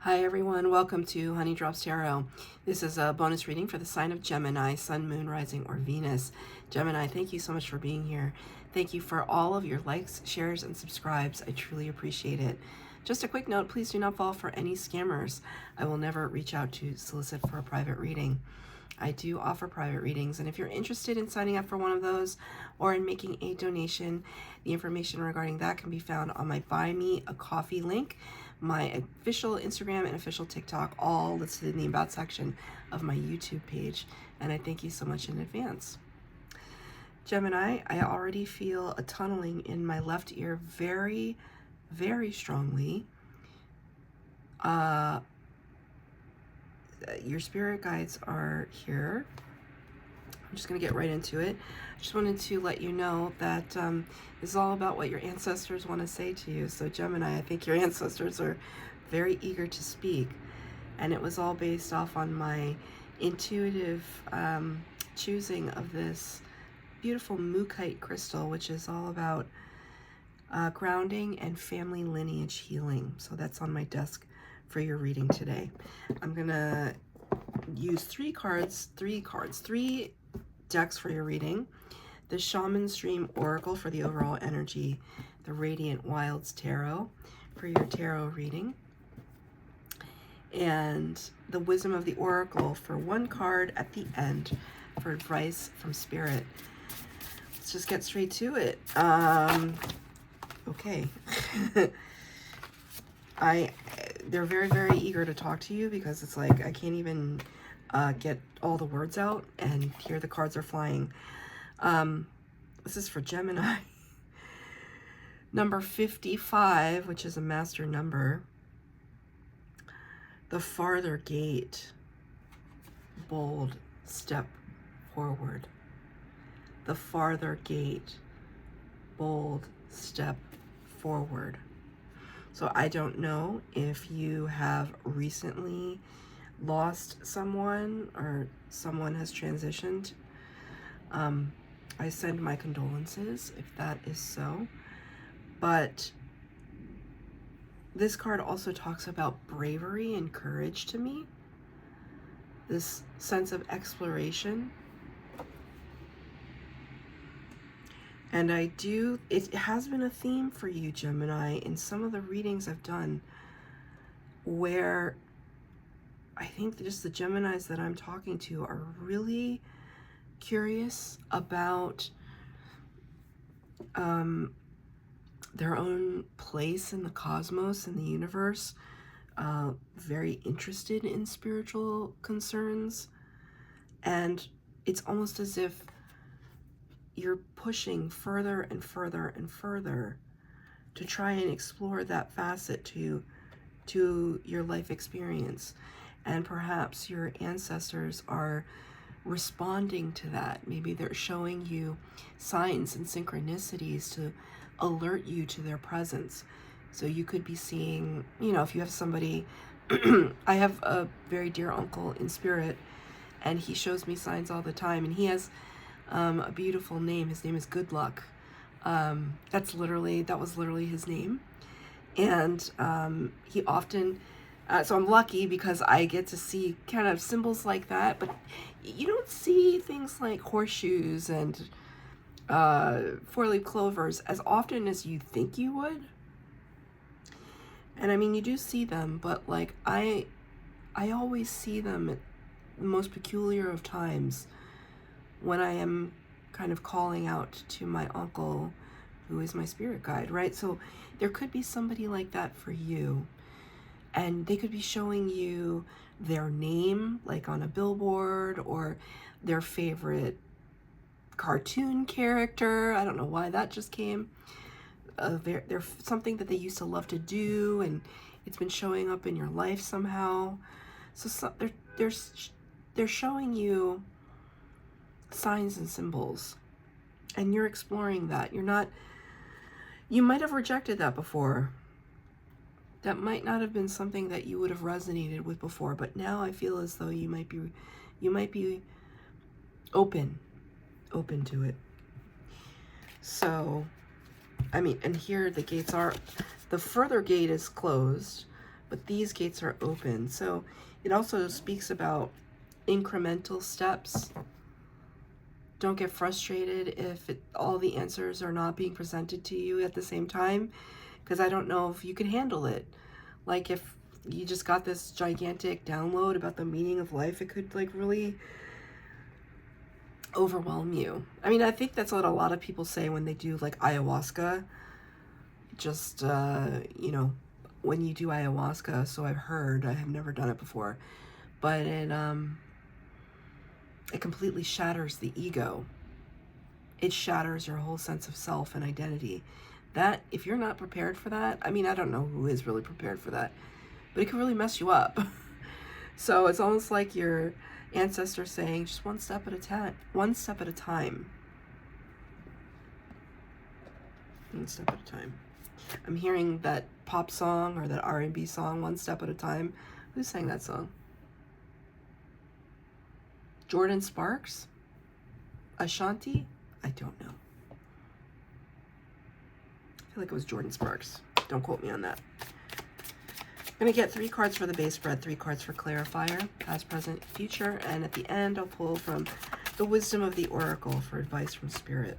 Hi everyone, welcome to Honey Drops Tarot. This is a bonus reading for the sign of Gemini, Sun, Moon, Rising, or Venus. Gemini, thank you so much for being here. Thank you for all of your likes, shares, and subscribes. I truly appreciate it. Just a quick note, please do not fall for any scammers. I will never reach out to solicit for a private reading. I do offer private readings, and if you're interested in signing up for one of those or in making a donation, the information regarding that can be found on my Buy Me a Coffee link, my official Instagram and official TikTok, all listed in the About section of my YouTube page, and I thank you so much in advance. Gemini, I already feel a tunneling in my left ear very, very strongly. Your spirit guides are here. I'm just going to get right into it. I just wanted to let you know that this is all about what your ancestors want to say to you. So Gemini, I think your ancestors are very eager to speak. And it was all based off on my intuitive choosing of this beautiful Mookite crystal, which is all about grounding and family lineage healing. So that's on my desk for your reading today. I'm gonna use three decks for your reading. The Shaman's Dream Oracle for the overall energy, the Radiant Wilds Tarot for your tarot reading, and the Wisdom of the Oracle for one card at the end for advice from Spirit. Let's just get straight to it. Okay. They're very, very eager to talk to you because it's like I can't even get all the words out, and here the cards are flying. This is for Gemini. Number 55, which is a master number. The farther gate. Bold step forward. The farther gate. Bold step forward. So I don't know if you have recently lost someone or someone has transitioned. I send my condolences if that is so. But this card also talks about bravery and courage to me. This sense of exploration. And it has been a theme for you, Gemini, in some of the readings I've done, where I think just the Geminis that I'm talking to are really curious about their own place in the cosmos, in the universe, very interested in spiritual concerns. And it's almost as if you're pushing further and further and further to try and explore that facet to your life experience. And perhaps your ancestors are responding to that. Maybe they're showing you signs and synchronicities to alert you to their presence. So you could be seeing, if you have somebody, I have a very dear uncle in spirit, and he shows me signs all the time, and he has a beautiful name. His name is Good Luck. That was literally his name. And he often, so I'm lucky because I get to see kind of symbols like that, but you don't see things like horseshoes and four-leaf clovers as often as you think you would. And I mean, you do see them, but like I always see them at the most peculiar of times when I am kind of calling out to my uncle, who is my spirit guide, right? So there could be somebody like that for you, and they could be showing you their name, like on a billboard, or their favorite cartoon character. I don't know why that just came. They're something that they used to love to do, and it's been showing up in your life somehow. So they're showing you signs and symbols, and you're exploring that. You might have rejected that before. That might not have been something that you would have resonated with before, but now I feel as though you might be open to it. So, I mean, and here the gates are, the further gate is closed, but these gates are open. So it also speaks about incremental steps. Don't get frustrated if all the answers are not being presented to you at the same time, because I don't know if you can handle it. Like if you just got this gigantic download about the meaning of life, it could like really overwhelm you. I mean, I think that's what a lot of people say when they do like ayahuasca. Just, you know, when you do ayahuasca, so I've heard, I have never done it before, but it completely shatters the ego. It shatters your whole sense of self and identity. That, if you're not prepared for that, I mean, I don't know who is really prepared for that, but it can really mess you up. So it's almost like your ancestor saying, just one step at a time. One step at a time. One step at a time. I'm hearing that pop song or that R&B song, One Step at a Time. Who sang that song? Jordan Sparks? Ashanti? I don't know. I feel like it was Jordan Sparks. Don't quote me on that. I'm going to get 3 cards for the base spread, 3 cards for clarifier, past, present, future, and at the end I'll pull from the Wisdom of the Oracle for advice from Spirit.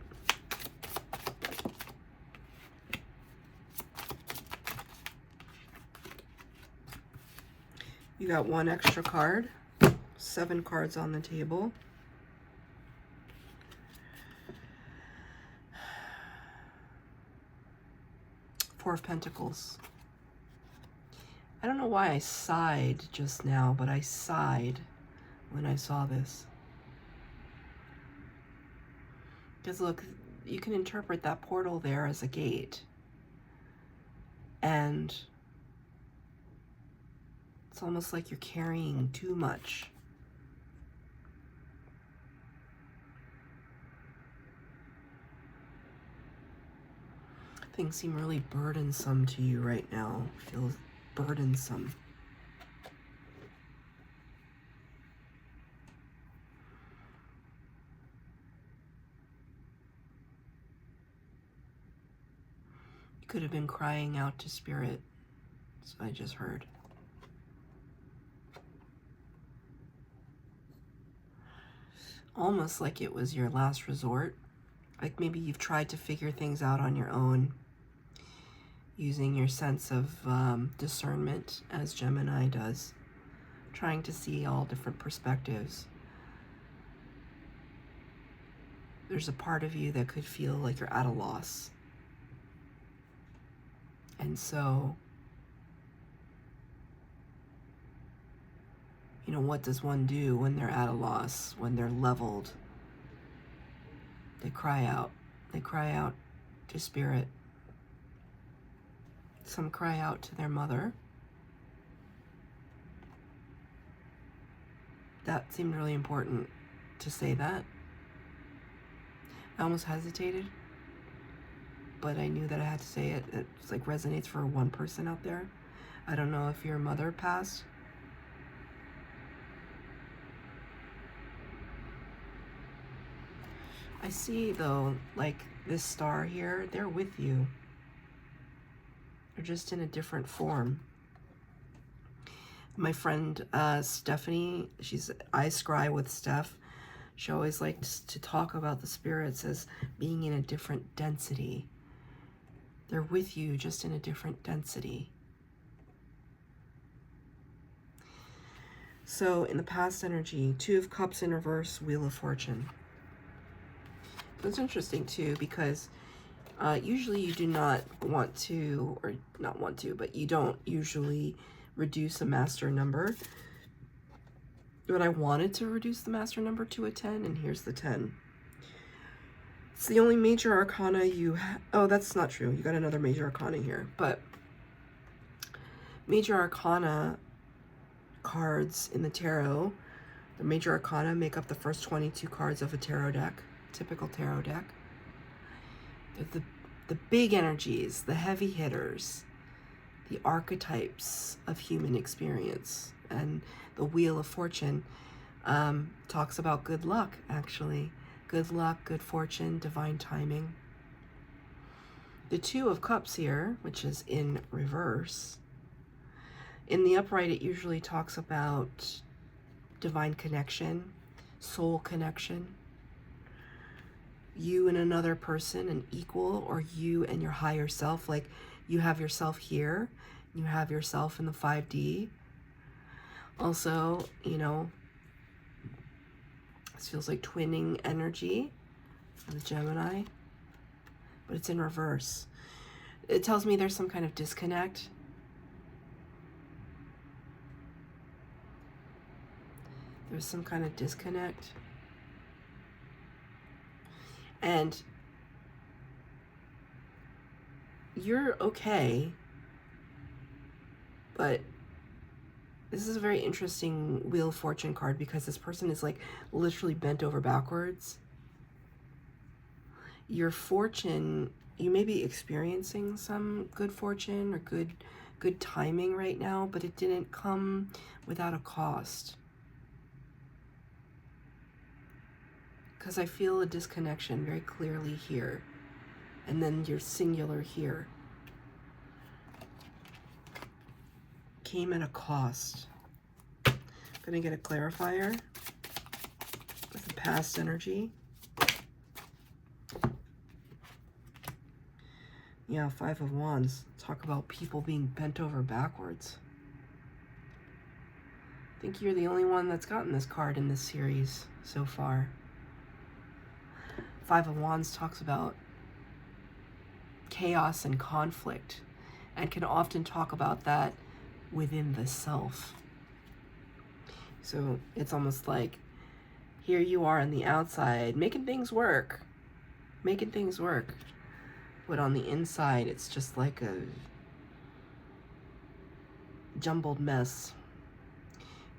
You got 1 extra card, 7 cards on the table. Four of Pentacles. I don't know why I sighed just now, but I sighed when I saw this. Because look, you can interpret that portal there as a gate. And it's almost like you're carrying too much. Things seem really burdensome to you right now. Feels burdensome. You could have been crying out to Spirit. That's what I just heard. Almost like it was your last resort. Like maybe you've tried to figure things out on your own, using your sense of discernment, as Gemini does, trying to see all different perspectives. There's a part of you that could feel like you're at a loss. And so, you know, what does one do when they're at a loss, when they're leveled? They cry out. They cry out to Spirit. Some cry out to their mother. That seemed really important to say that. I almost hesitated, but I knew that I had to say it. It's like resonates for one person out there. I don't know if your mother passed. I see though, like this star here, they're with you. They're just in a different form. My friend Stephanie, she's I Scry with Steph. She always likes to talk about the spirits as being in a different density. They're with you, just in a different density. So in the past energy, 2 of Cups in reverse, Wheel of Fortune. It's interesting too, because usually you do not want to, or not want to, but you don't usually reduce a master number. But I wanted to reduce the master number to a 10, and here's the 10. It's the only major arcana you have. Oh, that's not true. You got another major arcana here. But major arcana cards in the tarot, the major arcana make up the first 22 cards of a tarot deck, typical tarot deck. They're the big energies, the heavy hitters, the archetypes of human experience. And the Wheel of Fortune talks about good luck, actually. Good luck, good fortune, divine timing. The 2 of Cups here, which is in reverse, In the upright, it usually talks about divine connection, soul connection, you and another person, an equal, or you and your higher self. Like you have yourself here, you have yourself in the 5D. Also, you know, this feels like twinning energy for the Gemini, but it's in reverse. It tells me there's some kind of disconnect. There's some kind of disconnect. And you're okay, but this is a very interesting Wheel of Fortune card because this person is like literally bent over backwards. Your fortune, you may be experiencing some good fortune or good timing right now, but it didn't come without a cost. Because I feel a disconnection very clearly here. And then you're singular here. Came at a cost. I'm gonna get a clarifier with the past energy. Yeah, 5 of Wands. Talk about people being bent over backwards. I think you're the only one that's gotten this card in this series so far. 5 of Wands talks about chaos and conflict, and can often talk about that within the self. So it's almost like here you are on the outside making things work, but on the inside it's just like a jumbled mess.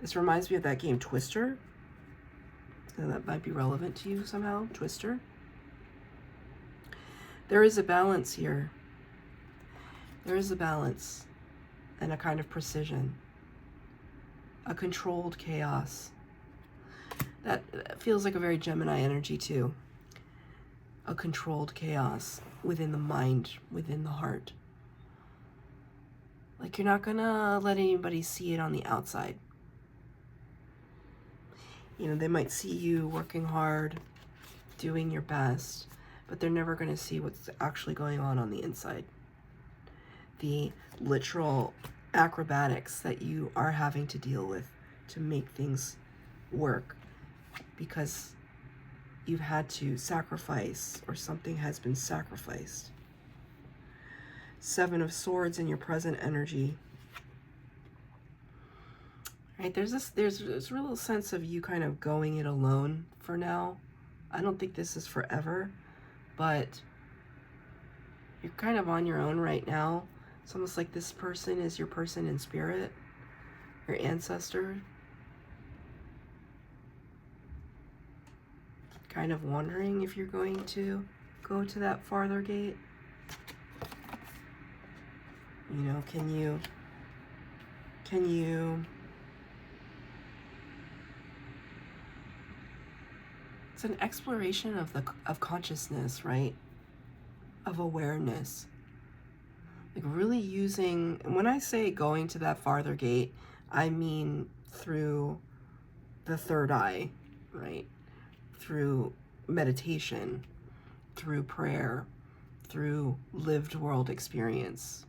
This reminds me of that game Twister. So that might be relevant to you somehow, Twister. There is a balance here. There is a balance and a kind of precision. A controlled chaos. That feels like a very Gemini energy too. A controlled chaos within the mind, within the heart. Like you're not gonna let anybody see it on the outside. You know, they might see you working hard, doing your best, but they're never going to see what's actually going on the inside. The literal acrobatics that you are having to deal with to make things work because you've had to sacrifice or something has been sacrificed. 7 of Swords in your present energy. Right, there's this real sense of you kind of going it alone for now. I don't think this is forever, but you're kind of on your own right now. It's almost like this person is your person in spirit, your ancestor. Kind of wondering if you're going to go to that farther gate. You know, can you it's an exploration of consciousness, right? Of awareness. Like really using, when I say going to that farther gate, I mean through the third eye, right? Through meditation, through prayer, through lived world experience.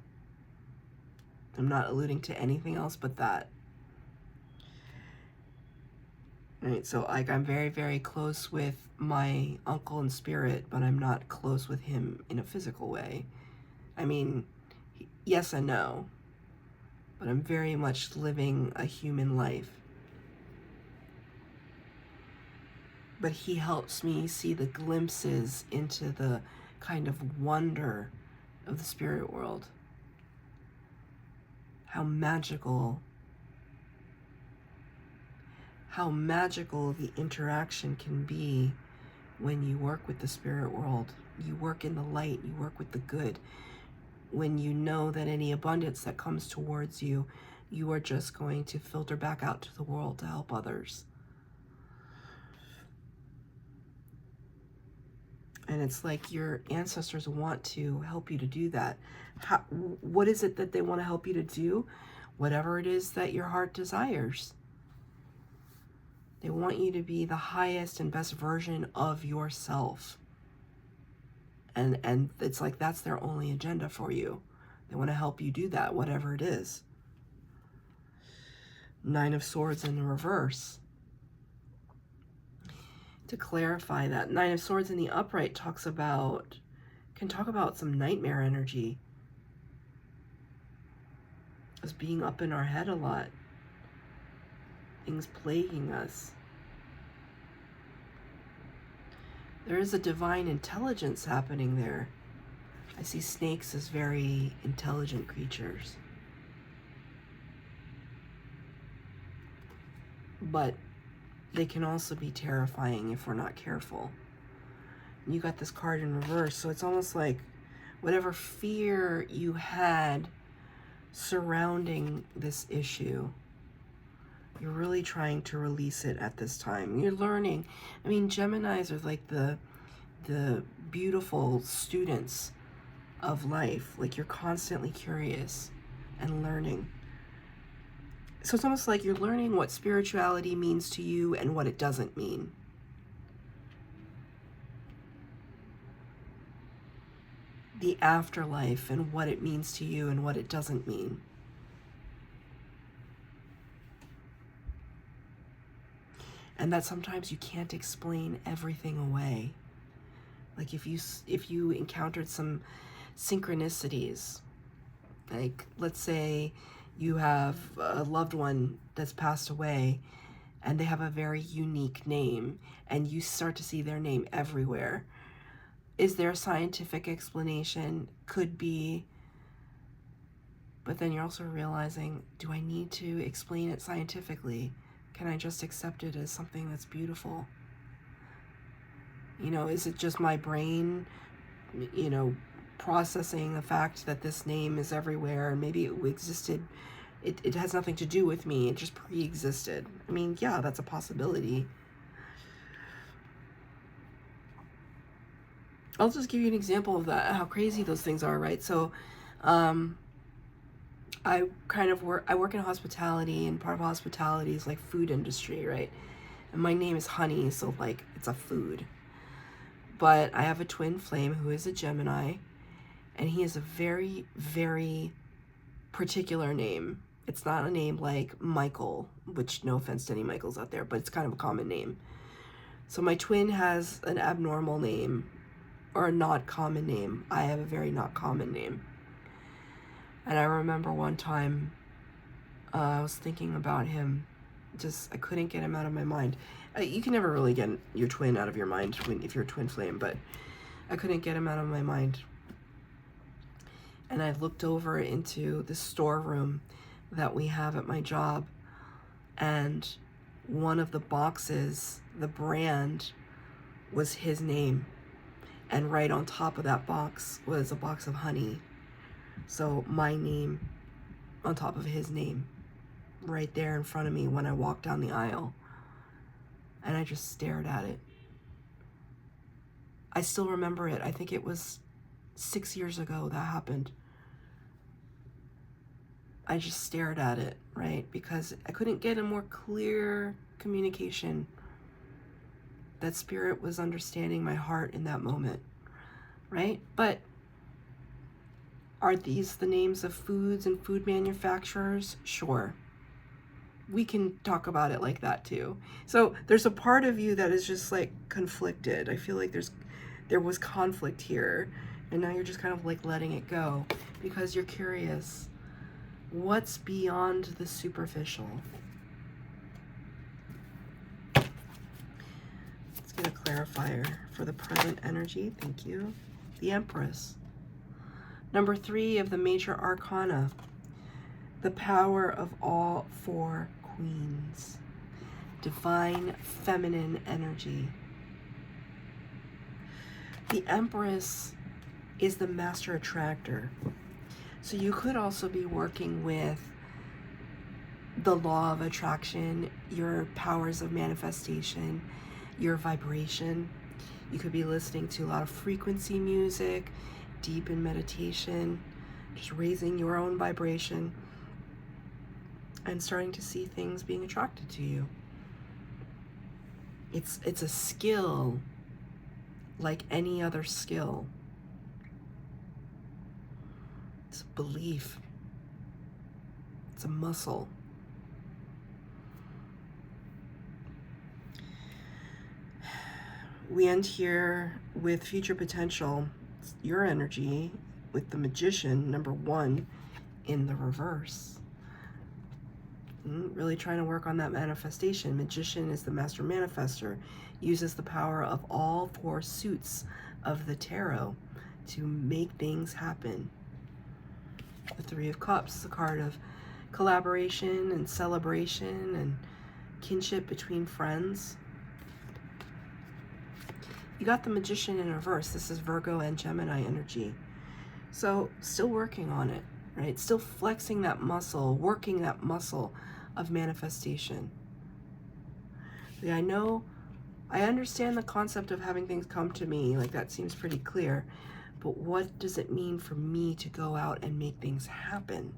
I'm not alluding to anything else but that. Right, so like I'm very, very close with my uncle in spirit, but I'm not close with him in a physical way. I mean, yes and no, but I'm very much living a human life. But he helps me see the glimpses into the kind of wonder of the spirit world. How magical the interaction can be when you work with the spirit world. You work in the light, you work with the good. When you know that any abundance that comes towards you, you are just going to filter back out to the world to help others. And it's like your ancestors want to help you to do that. What is it that they want to help you to do? whatever it is that your heart desires. They want you to be the highest and best version of yourself. And it's like that's their only agenda for you. They want to help you do that, whatever it is. Nine of Swords in the reverse. To clarify that, Nine of Swords in the upright can talk about some nightmare energy. Us being up in our head a lot. Things plaguing us. There is a divine intelligence happening there. I see snakes as very intelligent creatures. But they can also be terrifying if we're not careful. And you got this card in reverse, so it's almost like whatever fear you had surrounding this issue, you're really trying to release it at this time. You're learning. I mean, Geminis are like the beautiful students of life. Like, you're constantly curious and learning. So it's almost like you're learning what spirituality means to you and what it doesn't mean. The afterlife and what it means to you and what it doesn't mean. And that sometimes you can't explain everything away. Like if you encountered some synchronicities, like let's say you have a loved one that's passed away and they have a very unique name and you start to see their name everywhere. Is there a scientific explanation? Could be. But then you're also realizing, do I need to explain it scientifically? Can I just accept it as something that's beautiful? You know, is it just my brain, you know, processing the fact that this name is everywhere and maybe it existed, it has nothing to do with me, it just pre-existed. I mean, yeah, that's a possibility. I'll just give you an example of that, how crazy those things are, right? So, I work in hospitality, and part of hospitality is like food industry, right? And my name is Honey, so like it's a food. But I have a twin flame who is a Gemini, and he has a very, very particular name. It's not a name like Michael, which no offense to any Michaels out there, but it's kind of a common name. So my twin has an abnormal name, or a not common name. I have a very not common name. And I remember one time I was thinking about him. I couldn't get him out of my mind. You can never really get your twin out of your mind if you're a twin flame, but I couldn't get him out of my mind. And I looked over into the storeroom that we have at my job, and one of the boxes, the brand, was his name. And right on top of that box was a box of honey. So my name on top of his name, right there in front of me when I walked down the aisle. And I just stared at it. I still remember it. I think it was 6 years ago that happened. I just stared at it, right? Because I couldn't get a more clear communication that spirit was understanding my heart in that moment, right? But are these the names of foods and food manufacturers? Sure. We can talk about it like that too. So there's a part of you that is just like conflicted. I feel like there was conflict here, and now you're just kind of like letting it go because you're curious. What's beyond the superficial? Let's get a clarifier for the present energy. Thank you. The Empress. Number 3 of the major arcana. The power of all 4 queens. Divine feminine energy. The Empress is the master attractor. So you could also be working with the law of attraction, your powers of manifestation, your vibration. You could be listening to a lot of frequency music, deep in meditation, just raising your own vibration. and starting to see things being attracted to you. It's a skill like any other skill. It's a belief. It's a muscle. We end here with future potential, your energy, with the Magician, number 1, in the reverse. Really trying to work on that manifestation. Magician is the master manifester, uses the power of all 4 suits of the tarot to make things happen. The 3 of Cups is a card of collaboration and celebration and kinship between friends. You got the Magician in reverse. This is Virgo and Gemini energy. So still working on it, right? Still flexing that muscle, working that muscle of manifestation. Yeah, I understand the concept of having things come to me, like that seems pretty clear, but what does it mean for me to go out and make things happen?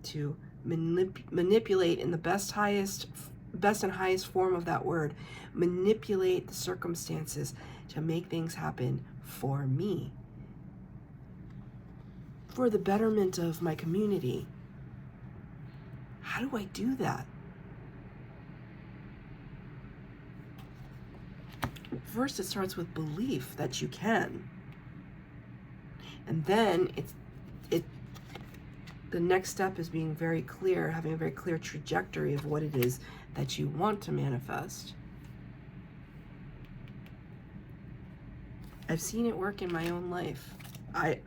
To manipulate in the best and highest form of that word, manipulate the circumstances to make things happen for me, for the betterment of my community. How do I do that? First, it starts with belief that you can. And then the next step is being very clear, having a very clear trajectory of what it is that you want to manifest. I've seen it work in my own life. I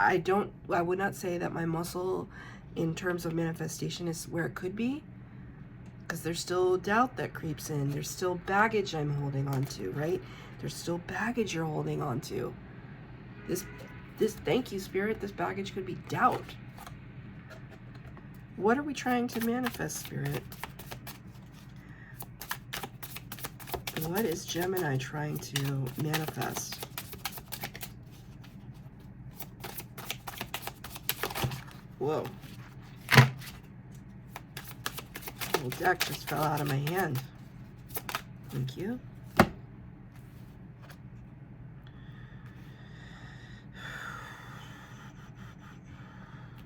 would not say that my muscle in terms of manifestation is where it could be, because there's still doubt that creeps in. There's still baggage I'm holding on to, right? There's still baggage you're holding on to. This thank you, Spirit, this baggage could be doubt. What are we trying to manifest, Spirit? What is Gemini trying to manifest? Whoa. The whole deck just fell out of my hand. Thank you.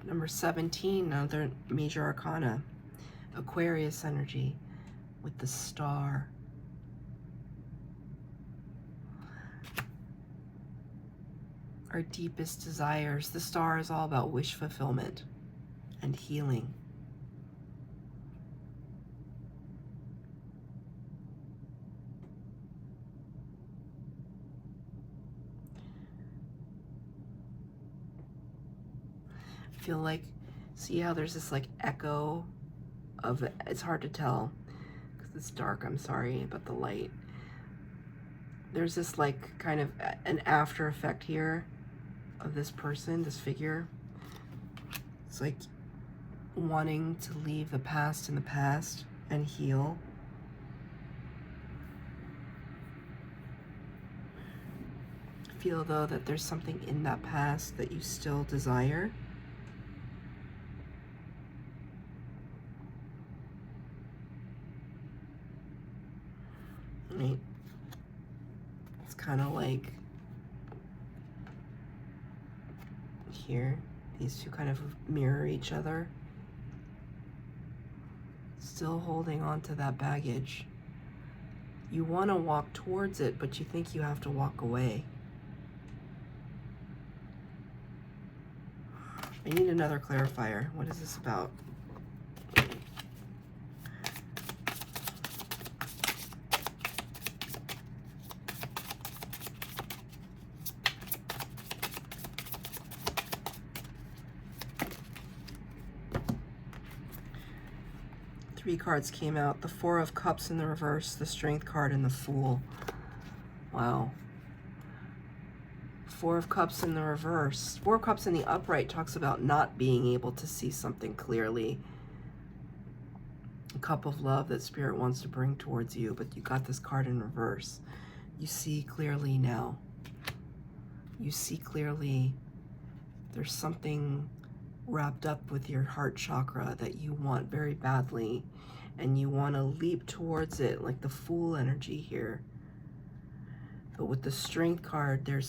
Number 17, another major arcana. Aquarius energy with the star. Our deepest desires. The star is all about wish fulfillment and healing. I feel like, see how there's this like echo of it. It's hard to tell because it's dark. I'm sorry about the light. There's this like kind of an after effect here of this person, this figure. It's like wanting to leave the past in the past and heal. Feel though that there's something in that past that you still desire. Right? It's kind of like here, these two kind of mirror each other. Still holding on to that baggage. You want to walk towards it, but you think you have to walk away. I need another clarifier. What is this about? Three cards came out. The Four of Cups in the reverse, the Strength card, and the Fool. Wow. Four of Cups in the reverse. Four of Cups in the upright talks about not being able to see something clearly. A cup of love that Spirit wants to bring towards you, but you got this card in reverse. You see clearly now. You see clearly. There's something wrapped up with your heart chakra that you want very badly, and you want to leap towards it like the Fool energy here. But with the Strength card, you're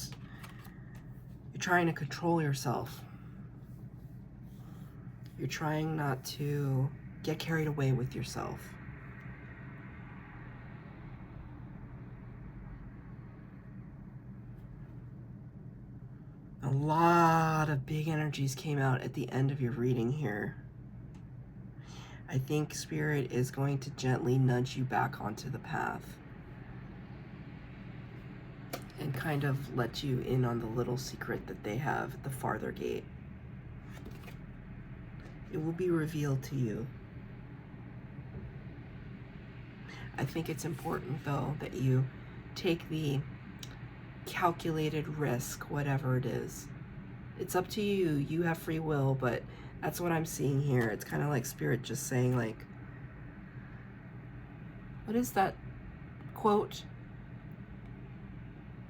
trying to control yourself. You're trying not to get carried away with yourself. A lot of big energies came out at the end of your reading here. I think Spirit is going to gently nudge you back onto the path and kind of let you in on the little secret that they have at the farther gate. It will be revealed to you. I think it's important, though, that you take the calculated risk, whatever it is. It's up to you. You have free will, but that's what I'm seeing here. It's kind of like Spirit just saying, like, what is that quote?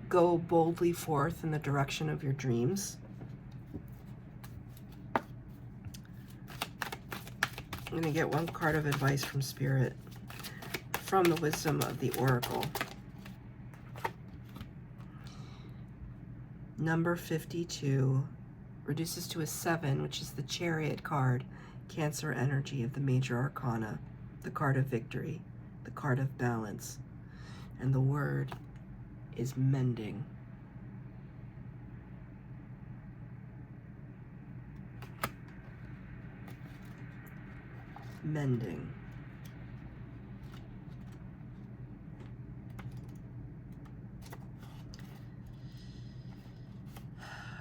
Go boldly forth in the direction of your dreams. I'm going to get one card of advice from Spirit, from the wisdom of the Oracle. Number 52 reduces to a 7, which is the Chariot card, Cancer energy of the Major Arcana, the card of victory, the card of balance, and the word is mending. Mending.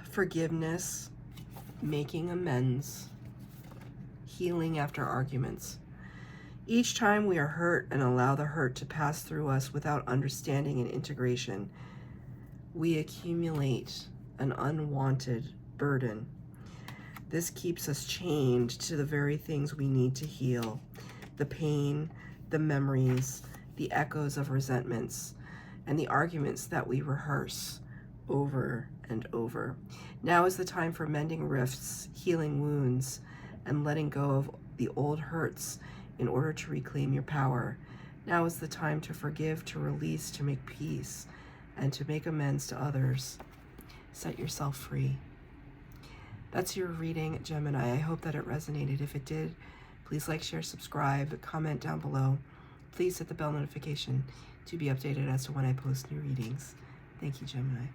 Forgiveness, making amends, healing after arguments. Each time we are hurt and allow the hurt to pass through us without understanding and integration, we accumulate an unwanted burden. This keeps us chained to the very things we need to heal: the pain, the memories, the echoes of resentments, and the arguments that we rehearse over and over. Now is the time for mending rifts, healing wounds, and letting go of the old hurts in order to reclaim your power. Now is the time to forgive, to release, to make peace, and to make amends to others. Set yourself free. That's your reading, Gemini. I hope that it resonated. If it did, please like, share, subscribe, comment down below. Please hit the bell notification to be updated as to when I post new readings. Thank you, Gemini.